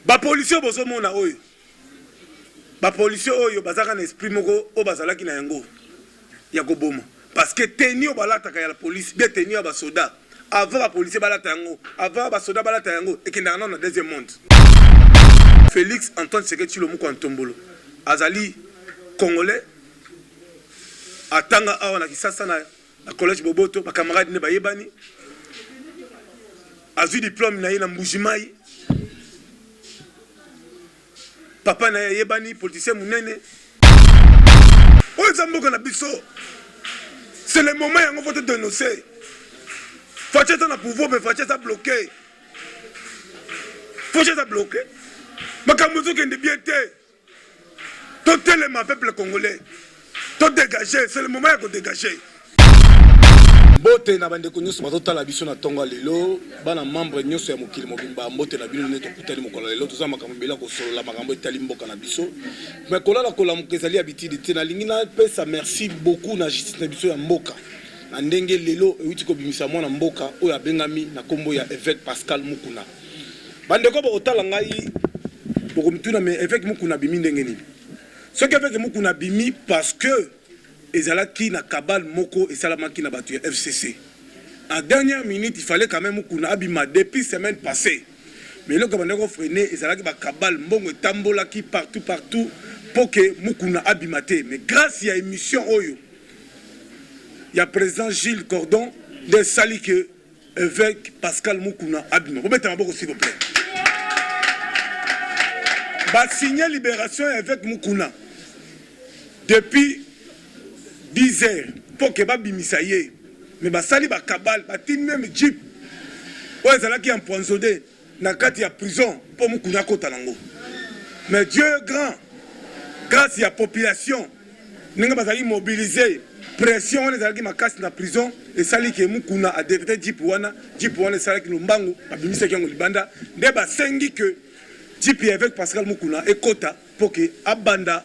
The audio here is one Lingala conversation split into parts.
Ba policier bozomona oyo. Ba policier oyo bazaka na esprit moko o bazalaki na yango. Ya koboma. Parce que tenir balata ka ya la police, bien tenir ba soda. Avant la police balata yango, avant ba soda balata yango et que dans le deuxième monde. Félix Antoine Tshisekedi Tshilomoko Ntombolo. Azali congolais. Atanga awa na kisasa na collège Boboto, ba camarade ne ba yebani. Azu diplôme na yena Mbujimai. Papa na yebani politicien munene. Oyo zamboko na biso. C'est le moment où on va te dénoncer. Faut que tu aies pouvoir, mais faut que tu aies bloqué. Faut que tu aies bloqué. Mais quand vous avez des bien, tout le peuple congolais, tout dégagé, c'est le moment où on dégager. Mbote na bande ko nyuso matota la biso na tonga lelo bana membre nyuso ya mokili mobimba mbote na bino neto kutali mokolo lelo toza makambo bela ko solo la makambo etali mboka na biso mais kolala kola mokezali habitude te na lingina pesa merci beaucoup na justice na biso ya mboka na ndenge lelo euti ko bimisa mwana mboka oyo abengami na kombo ya évêque Pascal Mukuna bande ko botala ngai boko mtuna mais évêque Mukuna bimi ndenge nini ce que évêque Mukuna bimi parce que ezalaki na kabal moko esalamaki na batu ya FCC. En dernière minute, il fallait quand même Mukuna abima depuis semaine passée. Mais le commandant frené ezalaki ba kabal mbongo tambolaki partout pour que Mukuna abimate. Mais grâce à émission oyo, il y a président Gilles Cordon de sali que évêque Pascal Mukuna abima. Vous mettez ma boque s'il vous plaît. Ba signer libération avec Mukuna depuis 10 heures pour que babi misaye mais basali ba kabal batini même jeep oyo ezalaki empoisonné na kati ya prison pour Mukuna kota nango mais Dieu est grand grâce à la population ninga bazali mobiliser pression on ezalaki makasi na prison esali ke Mukuna a détruit jeep wana esalaki lombangu babimisaki yango libanda nde basengi que jeep avec Pascal Mukuna ekota pour que abanda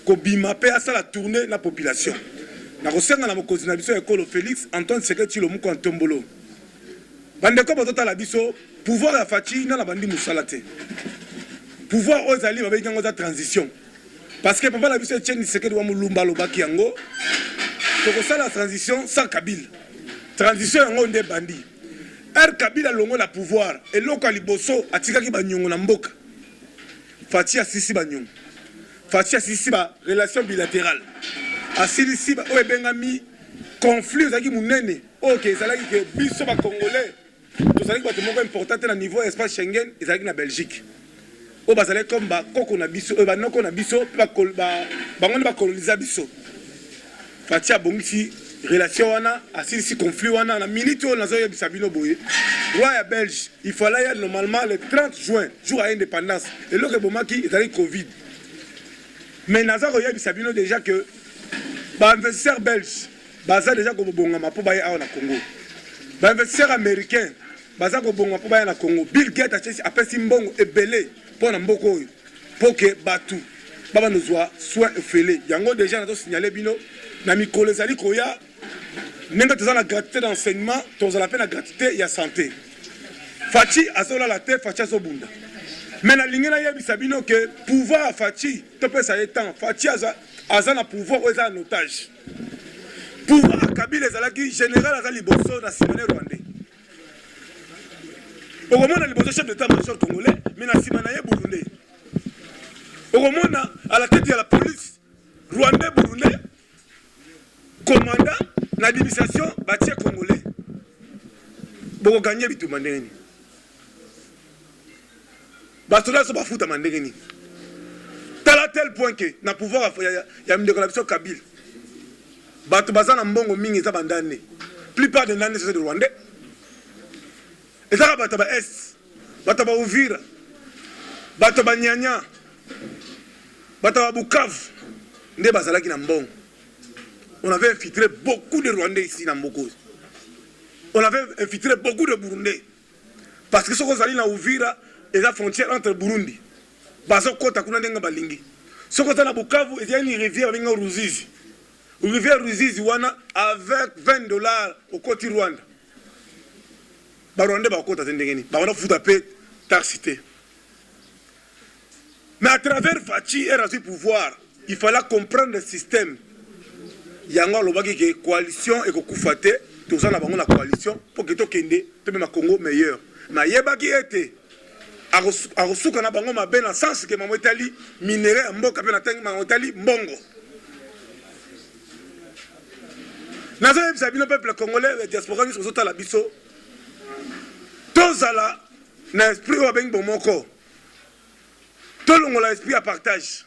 kobima pe asa la tournée la population na kosenga na mokozi na biso ekolo Félix Antoine Tshisekedi Tshilomoko Ntombolo bande ko botota la biso pouvoir ya fachi na la bandi musala te pouvoir ozali ba benga ngoza transition parce que papa la biso Etienne Tshisekedi wa mulumba lobaki yango to kosala transition sans Kabila transition yango nde bandi Kabila longo la pouvoir eloko liboso atikaki banyongo na mboka fachi asisi banyongo Fatia sisi ba relation bilatérale. Asili si ba oye bengami conflit zaki munene. OK, ezalaki ke biso ba congolais. Tozalaki ba moko important na niveau espace Schengen, ezalaki na Belgique. O bazalaki comme ba koko na biso, ba noko na biso, ba ngone ba coloniser biso. Fatia bongisi relation wana, asili si conflit wana na minute on nazo yebisa bino boye. Roi ya Belge, il fallait y normalement le 30 juin, jour à indépendance. Et le bomaki ezalaki Covid. Mais Nazar Oya Bisabino déjà que l'investisseur belge, baza déjà comme Bongama pour bailler au Congo. L'investisseur américain, baza comme Bongama pour bailler au Congo. Bill Gates a fait Simbongo et Belé pour Namboko pour que Batu, Baba nous soit soin fêlé. Yango déjà nous signalé bino, Nami Kolezali Koya, n'enga tous la gratuité d'enseignement, tous la peine la gratuité et la santé. Fachi azola la terre, Fachi azobunda. Mais la ligne là, Bisabino que pouvoir à Fachi, tu peux ça étant. Fachi a un pouvoir ou un otage. Pouvoir à Kabila Zalaki, général Azali Bosso, na Simone Rwandais. Au moment où le chef d'état-major congolais, mais na Simone Burundais. Au moment à la tête de la police, Rwandais Burundais, commandant l'administration, bâtiment congolais. Pour gagner Bitumandeni. Bastola so bafuta mandengeni tala tel point que na pouvoir ya mdekolabison Kabila bato bazana mbongo mingi za bandane plupart des nane c'est de Rwanda et ça bato ba est bato ba Uvira bato ba Nyanya bato ba Bukavu nde bazalaki na mbongo on avait infiltré beaucoup de Rwandais ici na Mboko on avait infiltré beaucoup de Burundais parce que ce qu'on allait na Uvira et la frontière entre Burundi, Bazo Kota kuna ndenga balingi. Soko na Bukavu, il y a une rivière avec Ruzizi. Une rivière Ruzizi wana avec $20 au côté Rwanda. Ba Rwanda ba kota tendengeni. Ba wana futa pe taxité. Mais à travers Fachi et Razu pouvoir, il fallait comprendre le système. Il y a une coalition et une tout ça, on a la coalition pour que tout le Congo meilleur. Mais il y a qui était à Rosuka na bango mabe na sens que maman Itali minerai mboka pe na tangi maman Itali mbongo. Nazo yebisa bino peuple congolais la diaspora ni sozota la biso. Tozala na esprit wa bengi bomoko. Tolongo la esprit à partage.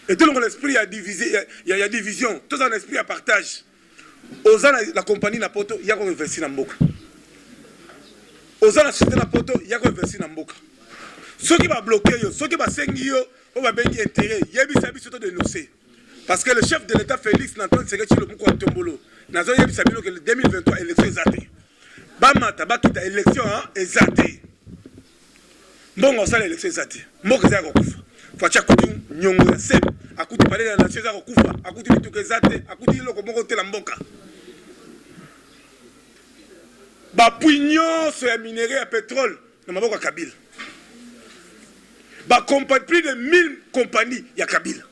Et tolongo l'esprit à diviser, il y a division. Tozala na esprit à partage. Ozana la compagnie na poto ya ko investir na mboka. Ozana société na poto ya ko investir na mboka. Ceux qui va bloquer yo, ceux qui va sengi yo, on va bengi intérêt. Yebisa biso to dénoncer. Parce que le chef de l'État Félix Antoine Tshisekedi Tshilombo Tombolo, nazo yebisa bino que le 2023 élection ezate. Bamata bakita élection ezate. Mbongo sala élection ezate. Moko za kokufa. Facha kutu nyongo ya sep, akuti parler na nation za kokufa, akuti bituke ezate, akuti loko moko te la mboka. Ba puignon sur le minerai à pétrole, na maboko ya Kabila. Ba compagnie plus de 1000 compagnies ya Kabila.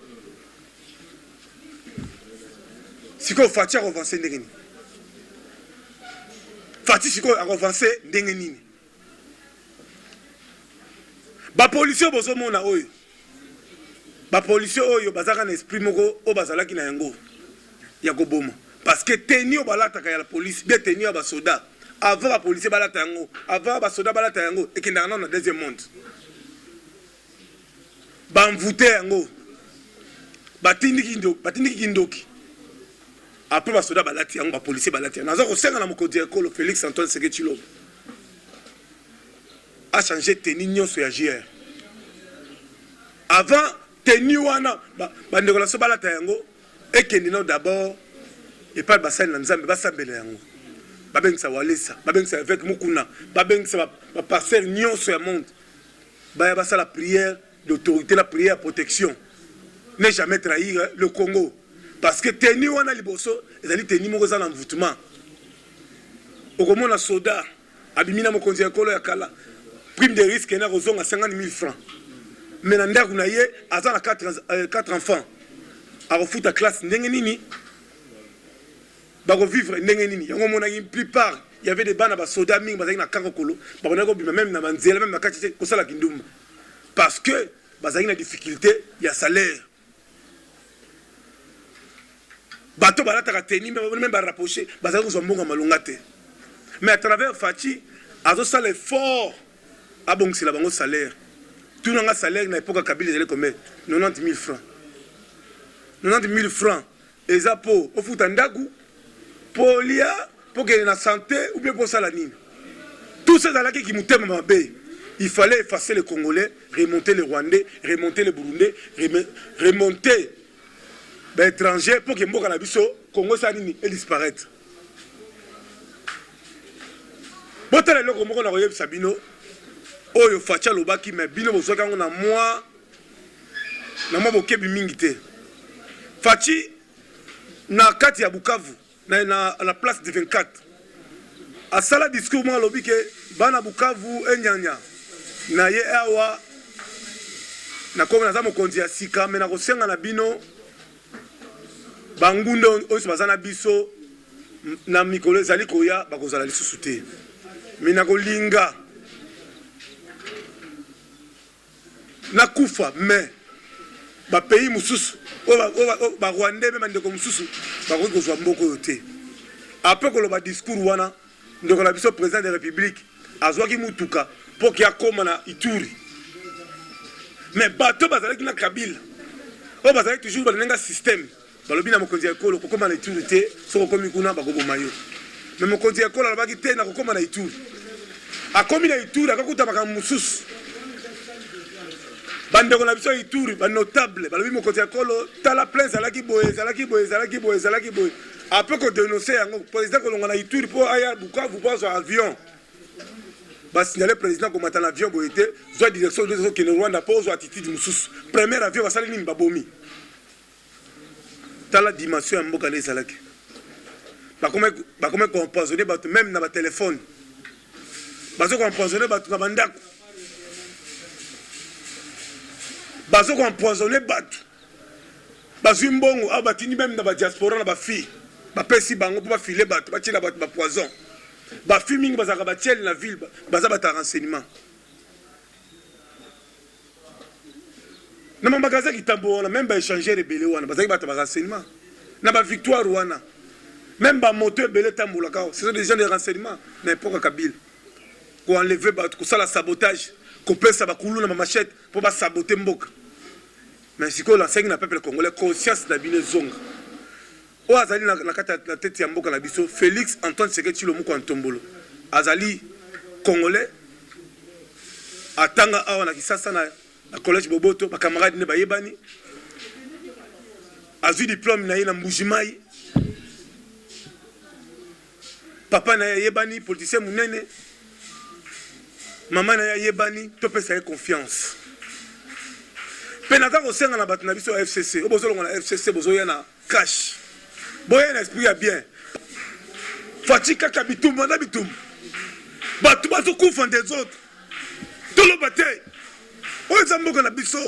Siko Fachi a avancé ndenge nini. Fachi siko a avancé ndenge nini. Ba policier bozo mona oyo. Ba policier oyo bazaka na esprit moko o bazalaki na yango ya koboma. Parce que teni o balata ka ya la police, bien teni ba soda. Avant la police balata yango, avant ba soda balata yango et kindanga na deuxième monde. Ba mvute yango. Batindiki kindoki. Après ba soda balati yango ba police balati. Nazo ko senga na mokodi ekolo Félix Antoine Tshisekedi Tshilombo. A changé teni nyonso ya JR. Avant teni wana bandeko la so balata yango et kendino d'abord et pas basali na nzambe basambela yango. Babengisa walesa, babengisa avec mukuna, babengisa ba passer nyonso ya monde. Ba basa la prière d'autorité, la prière protection. Ne jamais trahir le Congo. Parce que teni wana liboso, ezali teni moko za l'envoûtement. Okomona soda, abimina mokonzi ya kolo ya kala. Prime de risque na rozonga 50 000 francs. Mais na ndaku na ye azana 4 enfants. A refuta classe ndenge nini? Bako vivre ndenge nini? Yango mona une plupart, il y avait des bana ba soda mingi bazaki na kankolo, bakona ko bima même na manzela même na kati ko sala kindumba. Parce que bazaki na difficulté, il y a salaire. Bato balata ka teni même ba rapprocher, bazaki ko mbonga malonga te. Mais à travers Fachi, azo sala effort a bongisi la bango salaire. Tout le salaire na époque Kabila ezali combien? 90 000 francs. 90 000 francs. Et ça pour au foot ndaku, pour lia, pour que la santé ou bien pour ça la nine. Tout ça là qui mutema mabe. Il fallait effacer les Congolais, remonter les Rwandais, remonter les Burundais, remonter les étrangers pour que Mboka na biso Congo ça nini et disparaître. Botala loko moko na koyeb Sabino. Oyo Fachi lobaki mais bino bozoka ngo na moi bokebi mingi te. Fachi na kati ya Bukavu na la place de 24 a sala discours moi lobi ke bana Bukavu enyanya na ye awa na komo na za mokonzi ya sika mais na kosenga na bino bangundo oyo bazana biso na mikolo ezali koya bakozala lisusu te mais na kolinga na kufa mais ba pays mususu ba Rwandais même ndeko mususu ba ko kozwa mboko yote après ko ba discours wana ndeko la biso président de la République azwaki mutuka pour qu'il akoma na Ituri mais bato bazalaki na Kabila o bazalaki toujours banenga système balobi na mokonzi ya kolo kokoma na Ituri te soko komi kuna ba koboma yo mais mokonzi ya kolo alobaki te na kokoma na Ituri akomi na Ituri akakuta baka mususu bandeko na biso Ituri ba notable balobi mokonzi ya kolo tala plein zalaki boye après ko dénoncer yango président kolonga na Ituri pour aya Bukavu pour son avion ba signaler président ko matana avion boye te zo direction de ke Rwanda pour zo attitude mususu premier avion basali nini babomi tala dimension ya mboka les zalaki ba comme composer bato même na ba téléphone bazo composer bato na bandako bazo ko empoisonner bato bazwi mbongo a batini même na ba diaspora na ba fille ba pesi bango pour ba filer bato ba tila bato ba poison ba fille mingi bazaka ba tiel na ville baza ba ta renseignement na ma magasin qui tambo wana même ba échanger rebelle wana bazaki ba ta renseignement na ba victoire wana même ba moto ebele tambola ka ce sont des gens de renseignement n'importe Kabila ko enlever bato ko sala sabotage ko pesa ba kuluna ma machette pour ba saboter mboka. Mais si on enseigne le peuple congolais conscience d'abine zonga. O azali na kata na tête ya mboka na biso Félix Antoine Tshisekedi Tshilombo ko Ntombolo. Azali congolais atanga awa na Kisasa na collège Boboto ba camarade ne ba yebani. Azui diplôme na ye na Mbujimai. Papa na yebani politicien munene. Maman na yebani to pesa confiance. Penaka kosenga na bato na biso FCC obozolonga na FCC bozoya na cash boya na esprit ya bien fatika ka bitumba na bitumba bato bazokufa des autres toloba te oyo eza mboka na biso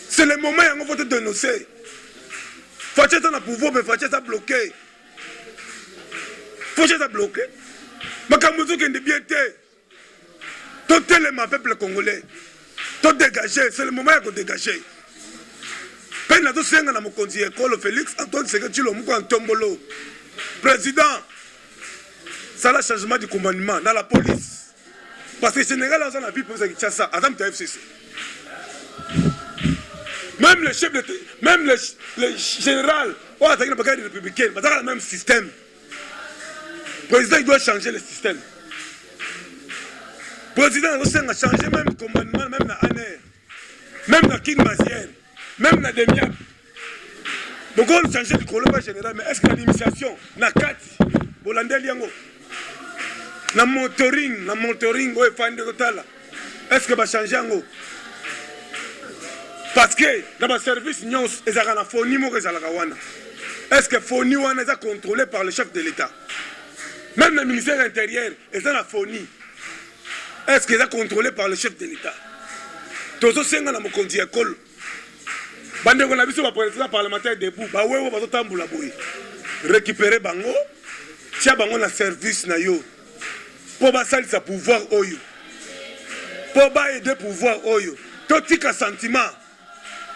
c'est le moment yango faut te dénoncer fatia eza na pouvoir mais fatia eza bloqué fatia eza bloqué makambo ezokende bien te totelema peuple congolais to dégager, c'est le moment de dégager. Peine à tout ça, dans mon conseil école, Félix Antoine Tshisekedi Tshilombo Ntombolo, président, ça le changement du commandement dans la police. Parce que le Sénégal, dans la vie, pour ça, Adam FCC. Même le chef de, même le général, on a attaqué la bagaille républicaine, mais dans le même système. Le président, il doit changer le système. Le président a changé même le commandement, même la ANR, même la King Mazière, même la Demiap. Donc on a changé le colonel général, mais est-ce que l'administration, na Kati, Bolandel Yango, na monitoring, est-ce que va changer Yango? Parce que dans le service, il y a un phony, est-ce que phony est contrôlé par le chef de l'État? Même le ministère intérieur, il y a un phony. Est-ce qu'il est contrôlé par le chef de l'État? Tous ceux qui ont été à l'école, le président parlementaire debout, récupérer bango, tia bango na service na yo, pour basali sa pouvoir oyo, pour aider pouvoir oyo, totika sentiment,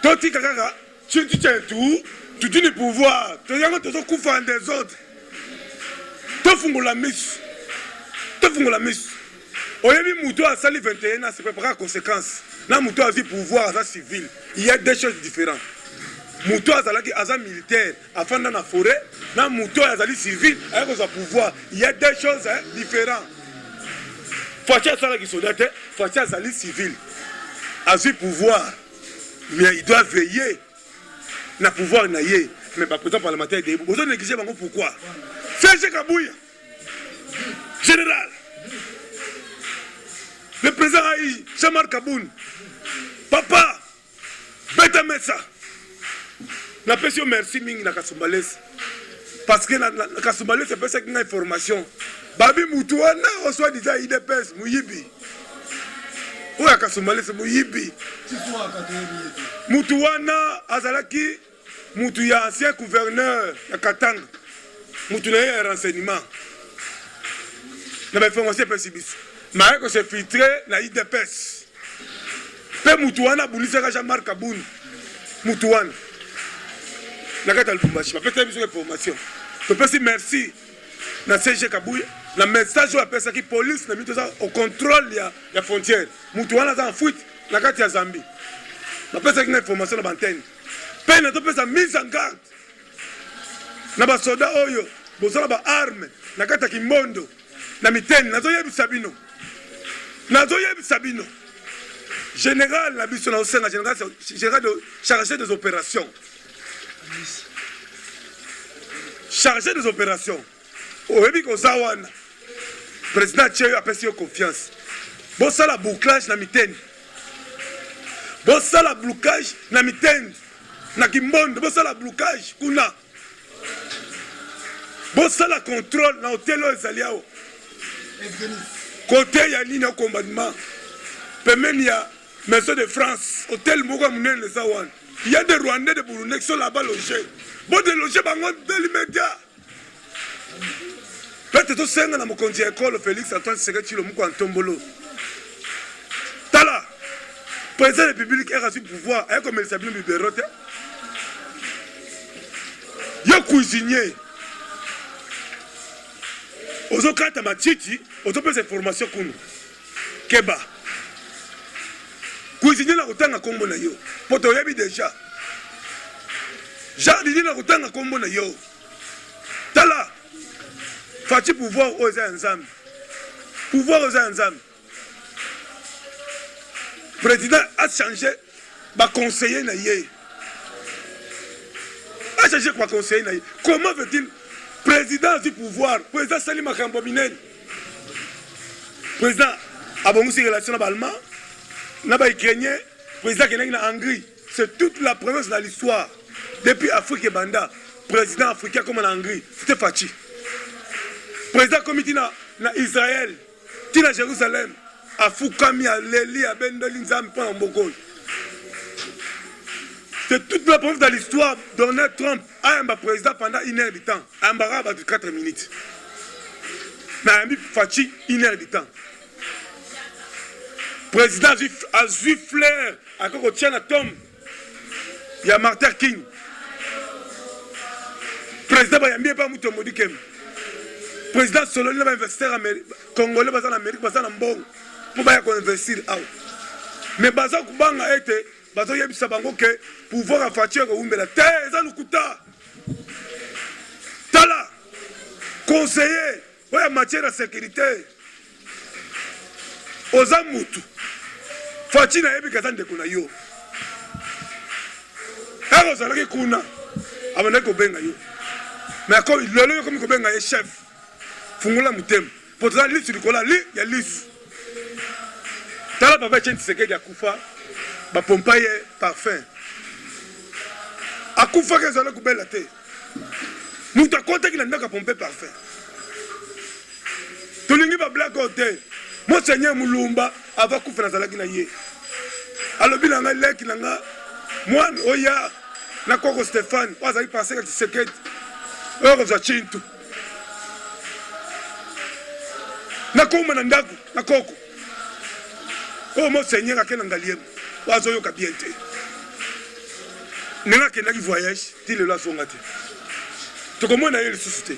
totika kaka, tu tiens tout, tu dis le pouvoir, tu dis que tu es couvert des autres, tu fais la mise, Oyebi Moutou a sali 21 ans, c'est préparé à conséquence. Là, Moutou a vu pouvoir à civil. Il y a des choses différentes. Moutou a sali militaire, afin dans la forêt. Là, Moutou a sali civil, avec son pouvoir. Il y a des choses différentes. Fatia sali soldat, Fatia sali civil. A vu pouvoir. Mais il doit veiller. Na pouvoir na ye. Mais pas président parlementaire de vous avez négligé pourquoi? Serge Kabouya, général. Le président Aïe, Chamar Kaboun, papa, Beta Messa, la personne merci Ming na Kasumbalès. Parce que na Kasumbalès, c'est pas ça qui a information. Babi Moutouana reçoit déjà IDPS, Mouyibi. Où est Kasumbalès, Mouyibi? Moutouana, Azalaki, Moutouya, ancien gouverneur de Katanga. Moutouya, un renseignement. La information est pessimiste. Mais se filtré na IDPS. Pe Moutouana Boulisa Jean-Marc Kaboun. Moutouana. Na kata Lubumbashi. Ma peut-être besoin d'information. Je peux dire merci na CG Kabouya. Le message à personne qui police na mis au contrôle ya frontière. Moutouana est en fuite na kata ya Zambie. Ma peut-être une information na bantenne. Pe na to pesa mise en garde. Na ba soda oyo, bozala ba arme na kata Kimbondo. Na miteni nazoyebi Sabino. Nazoyebi Sabino. Général la biso na osenga général chargé des opérations. Chargé des opérations. Oyebi ko zawana. Président Tcheyo a pesi confiance. Bossa la bouclage na miteni. Bossa la blocage na miteni. Na Kimbondo bossa la blocage kuna. Bossa la contrôle na hôtel Zaliao. Côté ya ligne au commandement. Pemeni ya Maison de France, hôtel Moura Mounen, les Awan. Il y a des Rwandais, des Burundais qui sont là-bas logés. Bon, des logés, dans l'immédiat. Peut-être que c'est un homme qui a école, Félix Antoine Seketi, le Moukou Antombolo. Tala, président de la République a reçu le pouvoir, il y a comme il s'appelle Biberote. Il y a cuisinier. Aux autres, quand tu as Titi, aux autres, c'est formation qu'on Keba. Cuisinier na kutanga kombo na yo. Poto yebi déjà. Jardinier na kutanga kombo na yo. Tala. Fati pouvoir aux ensemble. Pouvoir aux ensemble. Président a changé ba conseiller na ye. A changé quoi conseiller na ye. Comment veut-il président du pouvoir, président Salim Makambo Minen. Président a bon aussi relation avec l'Allemand. Naba Ukrainien, président qui est en Hongrie, c'est toute la province de l'histoire. Depuis Afrique et Banda, président africain comme en Hongrie, c'était Fachi. Président comme il na Israël, il na Jérusalem, à Foukami, à Léli, à Bendolin, Zampan, en Bogol. C'est toute la province de l'histoire. Donald Trump a un président pendant 1 heure de temps, un barab de 4 minutes. Mais un Fachi, 1 heure de temps. Président a vu flair à quoi on tient à Tom. Il y a Martin King. Président Bayambi pas Mouto Modikem. Président Soloni va investir en Congolais en Amérique, en Mbong. Pour investir. Mais Baza Kubanga a été, Baza Yabisa Bango que pouvoir à Fatia Goumbela. Teza Nukuta. Tala. Conseiller. Ouais, en matière de sécurité. Oza Moutou. Fachi na yebi kazan de kuna yo. Ero zalaki kuna. Abana ko benga yo. Mais comme lolo yo comme ko benga ye chef. Fungula mutem. Potza lisi likola li ya lisi. Tala baba chenti sekedi akufa. Ba pompa ye parfum. Akufa ke zala ko bela te. Muta konta ki ndaka pomper parfum. Tolingi ba black hotel. Monseigneur Moulumba avant qu'on fasse la guinaye. Alors bien nga leki nga moi oya na koko Stéphane oza passé que sekedi. Oro za chintu. Na koma na ndaku na koko. Oh Monseigneur akena ngaliem. Wazo yo kabiente. Nena kena ki voyage, ti le la songate. To comment na yele suscité.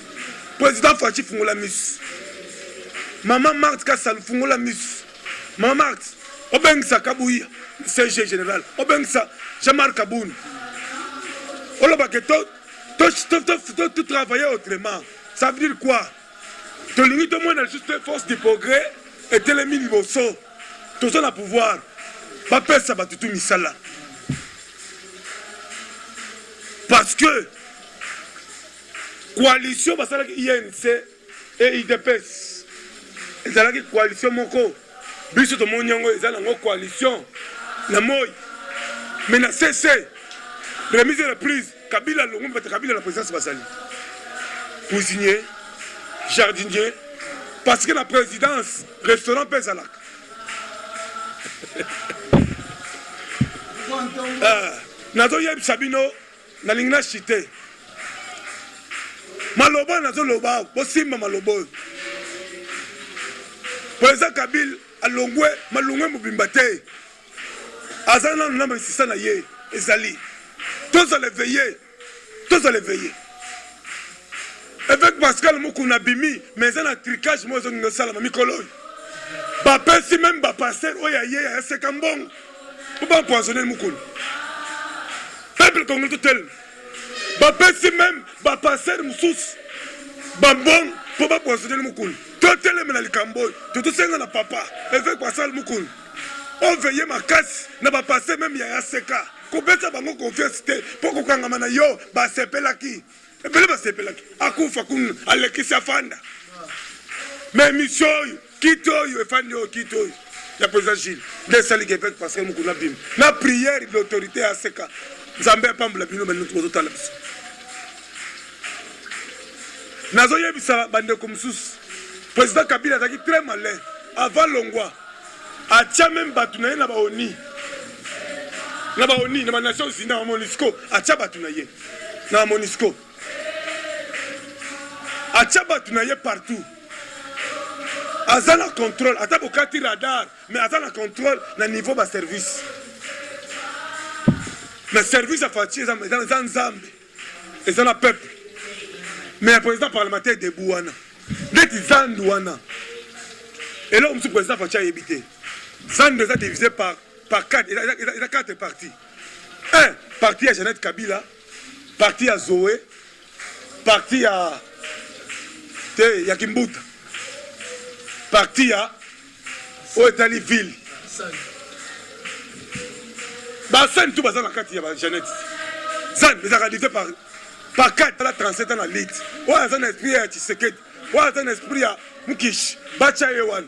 Président Fachi fungula miss. Maman Marthe Kassal fungola miss. Maman Marthe, Obengsa Kabouya, CG général. Obengsa Jamar Kaboun. Oloba que tout travailler autrement. Ça veut dire quoi? Tu limites au moins la juste force du progrès et tu les mille bosso. Tout ça a pouvoir. Papa ça va tout misala. Parce que coalition basala INC et IDPS. Ils ont une coalition moko. Biso to monyango ils ont une coalition. Na moy. Mais na CC. Remise de reprise. Kabila Longo Kabila la présidence basali. Cuisinier, jardinier. Parce que la présidence, restaurant Pézalak. Nazo yeb Sabino, na lingna chité. Maloba nazo loba, bosimba malobo. Président Kabil alongwe malongwe mubimbate azana namba sisana ye ezali tous allez veiller avec Pascal Mukuna bimi mais un tricage moi zone sala mikolo ba pesi même ba passer oya ye ya sekambong pour pas poisonner Mukuna peuple congolais total ba pesi même ba passer musus ba bon pour pas poisonner Mukuna. Tout le monde tout le papa, avec Pascal Moukoun. On veille ma casse, n'a pas passé même Yaseka. Koubeta bango confiance, pour qu'on gamana yo, ba sepelaki. Et bien, ba sepelaki. Akufa kun, alekisa fanda. Mais mission, kito yo, fando kito. La président Gilles, des salis avec Pascal Moukoun na bim. Na prière de l'autorité à Seka. Zambé pambla bino, mais nous tous autant la mission. Nazoye bisa bande comme sous. Président Kabila a très malin. Avant Longwa, a tia même Batounaï na baoni. na ba ONU na ba Nations Unies na MONUSCO atia batu na ye na MONUSCO atia batu na ye partout aza na contrôle ata bokati radar mais aza na contrôle na niveau ba service mais service afati eza nzambe eza na peuple mais président parlementaire de Bouana neti zandu wana et là on se président afati ayebi te zandu eza divisé par 4 il a 4 parties. Un parti à Jeannette Kabila, parti à Zoé, parti à Yakimbuta, parti à Oetali Ville. Bassan tout bazar la carte à Jeannette. Zan, mais ça divisé par 4 à 37 ans à l'élite. Ouais, un esprit à Tshisekedi. Ouais, un esprit à Mukish, Bacha Ewan.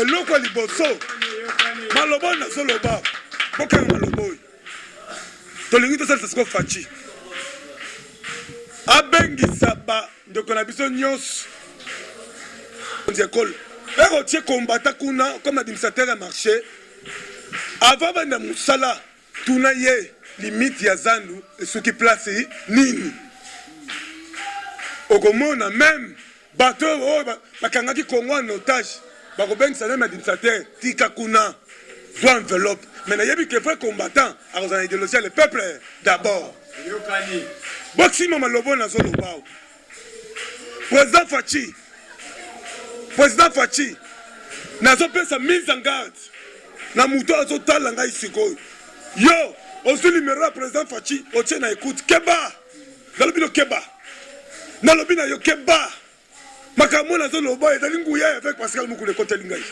Et l'autre liboso. Maloba na soloba boka maloboy tolingi to salsa sko fachi abengi saba ndeko na biso nyos école ero tie combattant kuna comme administrateur à marché avant banda musala tuna ye limite ya zandu soki place nini okomona même bateau bakangaki Congo en otage bakobengisa même administrateur tika kuna doit enveloppe mais nayebi que vrai combattant a une idéologie le peuple d'abord boximo malobo na zolo bao président Fachi nazo pesa mise en garde na muto azo tala ngai sikoyo yo ozo numéro président Fachi otie na écoute keba nalobi no keba nalobi na yo keba makambo na zolo bao ezali nguya avec Pascal Mukule koteli ngai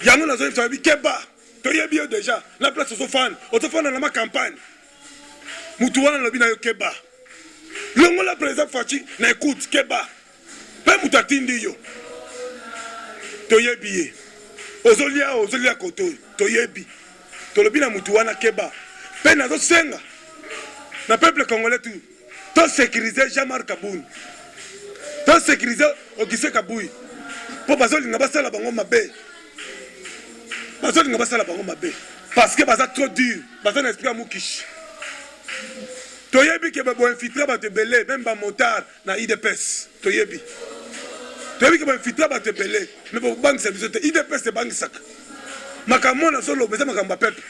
yango na zolo tabi keba toyebi déjà la place autofan na ma campagne mutu wana nalobi na yo keba longo la président Fachi na écoute keba pe mutatindi yo toyebi ye ozolia koto toyebi tolobi na mutu wana keba pe nazo senga na peuple congolais tout to sécuriser Jean-Marc Kaboun to sécuriser Augustin Kaboui po bazolinga basala bango mabe bazolinga basala bango mabe parce que baza trop dur baza na esprit mukish toyebi ke babo infiltrer ba te belé même ba motard na IDPS toyebi que ba infiltrer ba te belé mais ba banque service te IDPS te banque sak makambo na solo beza makambo peuple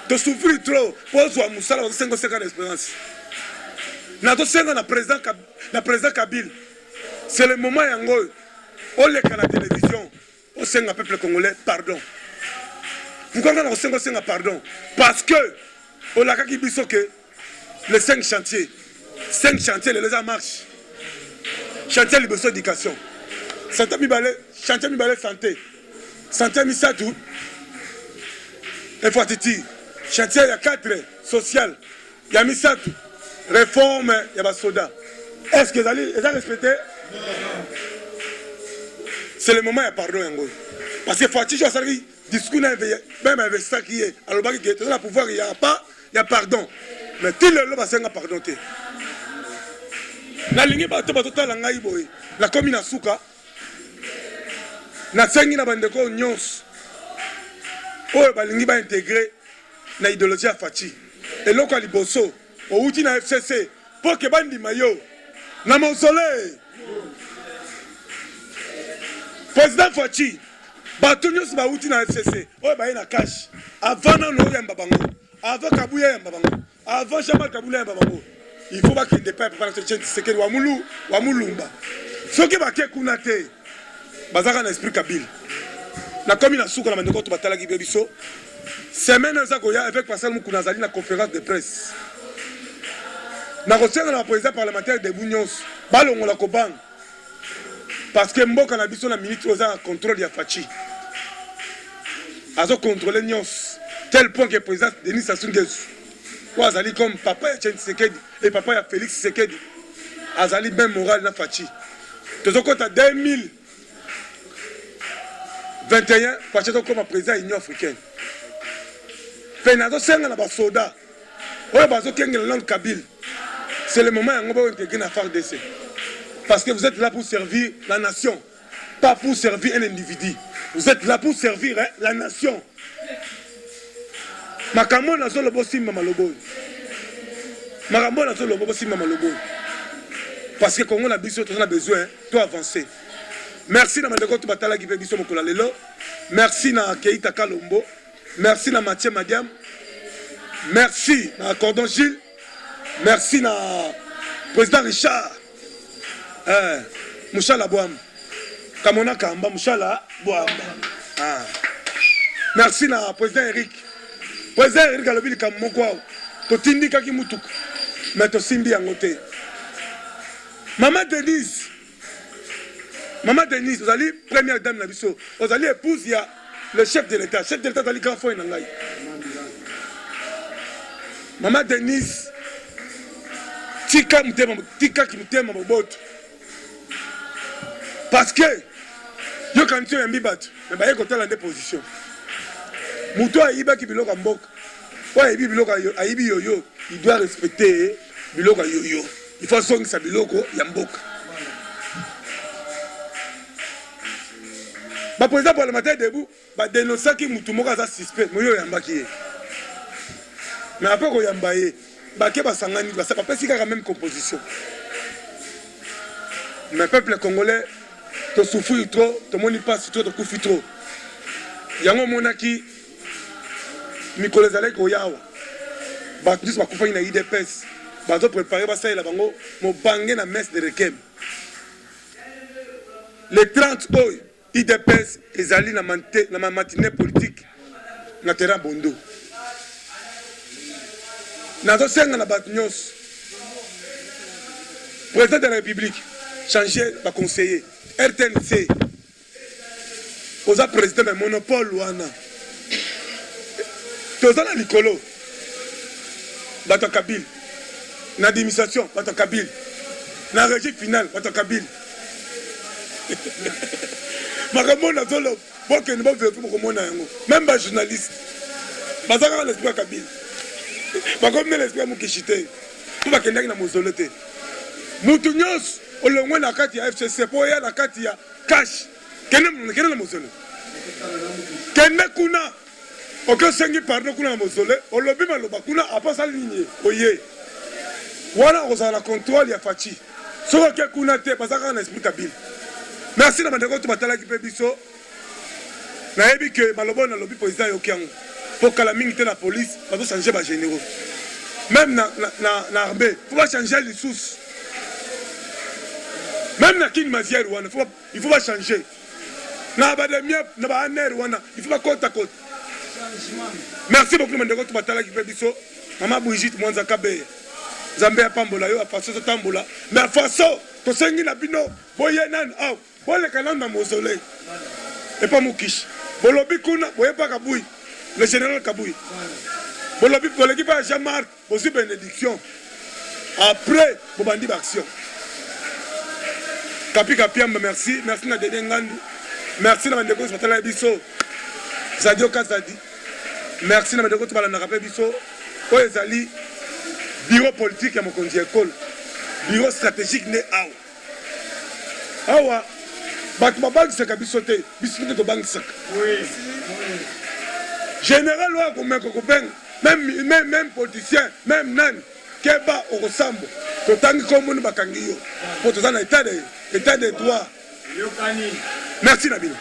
to souffrir trop pour zo musala ba 5 d'espérance na to senga na président Kabila c'est le moment yango on le à la télévision au senga peuple congolais pardon. Pourquoi on a 5 pardon? Parce que on a dit que les 5 chantiers, les en marche. Chantier liberté d'éducation. Chantier Mibale santé. Santé Misadou. Infrastructure. Chantier il y a 4 social. Il y a Misadou. Réforme, il y a Soda. Est-ce que les ont respecté? C'est le moment il y a pardon yango. Parce que Fatih je sais discours même investisseur qui est alors que tu as pouvoir il y a pas il y a pardon mais tout le monde va senga pardon te na lingi ba to tala ngai boy la commune asuka na sengi na bandeko nyos o ba lingi ba intégrer na idéologie ya Fachi et loko liboso o uti na FCC pour que bandi mayo na mausolée président Fachi bato nyonso bauti na FCC oyo baye na cash avant nano oyamba bango avant Kabuya yamba bango avant Jean-Marc Kabila yamba bango il faut bakende pa na Tshisekedi wa mulumba soki bake kuna te bazaka na esprit Kabila na komi na suka na bandeko to batalaki biso semaine eza koya avec Pascal Mukuna azali na conférence de presse na kosenga na président parlementaire de Bunyos balongola kobanga parce que mboka na biso na minute oza contrôle ya Fachi azo contrôler nyos tel point que président Denis Sassou Nguesso quoi azali comme papa ya Tshisekedi et papa ya Félix Tshisekedi azali même moral na Fachi tozo kota 2021 Fachi comme président Union africaine penazo senga na basoda oyo bazo kengela langue Kabila c'est le moment yango ba intégrer na FARDC. Parce que vous êtes là pour servir la nation, pas pour servir un individu. Vous êtes là pour servir la nation. makambo na solo bosimba malobo makambo na solo bosimba malobo parce que Congo na biso on a besoin to avancer. Merci na mandeko to batala ki pe biso mokola lelo. Merci na Keita Kalombo, merci na Mathieu Madiam, merci na Cordon Gilles, merci na président Richard Mouchala Boam Kamona Kamba Mouchala Boam. Merci na président Eric. Président Eric alobi kamoko to tindi kaki mutuku mais to simbi yango te. Maman Denise, vous allez première dame na biso, vous allez épouse il y a le chef de l'État. Chef de l'État allez grand foi nangai. Maman Denise, tika ki mutema boboto. Parce que yo quand tu es mbibatu, mais ba yeko tala position. Muto ayiba ki biloko mboka. Wa ayibi biloko ayibi yoyo, il doit respecter biloko yoyo. Il faut songi sa biloko ya mboka. Ba président pour le matin debout, ba dénoncer ki mutu moko za suspect, moyo yamba ki. Mais après ko yamba ye, ba ke ba sangani, ba ça pas si ka même composition. Mais peuple congolais to souffrir trop, to moni pas trop, to kufi trop. Yango monaki Mikolo Zalé ko yawa. Ba juste ba kufa ina IDPS. Ba zo préparer ba ça la bango mo bangé na messe de Rekem. Le 30 oy IDPS ezali na matinée politique na terrain Bondo. Nazo senga na batnyos. Président de la République changer ba conseiller RTNC. Oza président de monopole wana. Tozana Nicolo. Bato Kabil. Na démission bato Kabil. Na régie finale bato Kabil. Makamona zolo boke ni bo vefu ko mona yango. Même ba journaliste. Bazaka l'esprit Kabil. Bakomne l'esprit mu kishite. Tu ba kendaki na mozolote. Mutu nyos olongwe na kati ya FCC po ya na kati ya cash. Kene na mozolo. Kene kuna aucun sengi pardon kuna mozole olobi maloba kuna apa sali nini oye wana ozala contrôle ya fachi soko ke kuna te bazaka na esprit Kabila. Merci na bandeko to batala ki pe biso na yebi ke malobo na lobi président yokiango pour kala mingi te la police bazo changer ba généraux même na armée faut pas changer les sources même na king mazière wana il faut pas changer na ba de mieux na ba aner wana il faut pas côte à côte. Merci beaucoup mandeko to batala ki pe biso mama Brigitte Mwanza Kabe Zambe ya pambola yo afaso to tambola mais afaso to sengi na bino boye nan aw bole kananda mausolée et pas mukish bolobi kuna boye pa Kabui le général Kabui bolobi pour l'équipe à Jean-Marc aussi bénédiction après bobandi action kapi merci na Dede Ngandu merci na mandeko to batala biso Zadio Kazadi. Merci na madeko to balanda rappel biso o ezali bureau politique ya mokonzi école. Bureau stratégique ne awa. Awa bat mabangi saka biso te, biso to bangi saka. Oui. Général wa ko meko ko beng, même politicien, même nan keba o kosambo. To tangi ko munu bakangi yo. Po to zana état de droit. Merci na bino.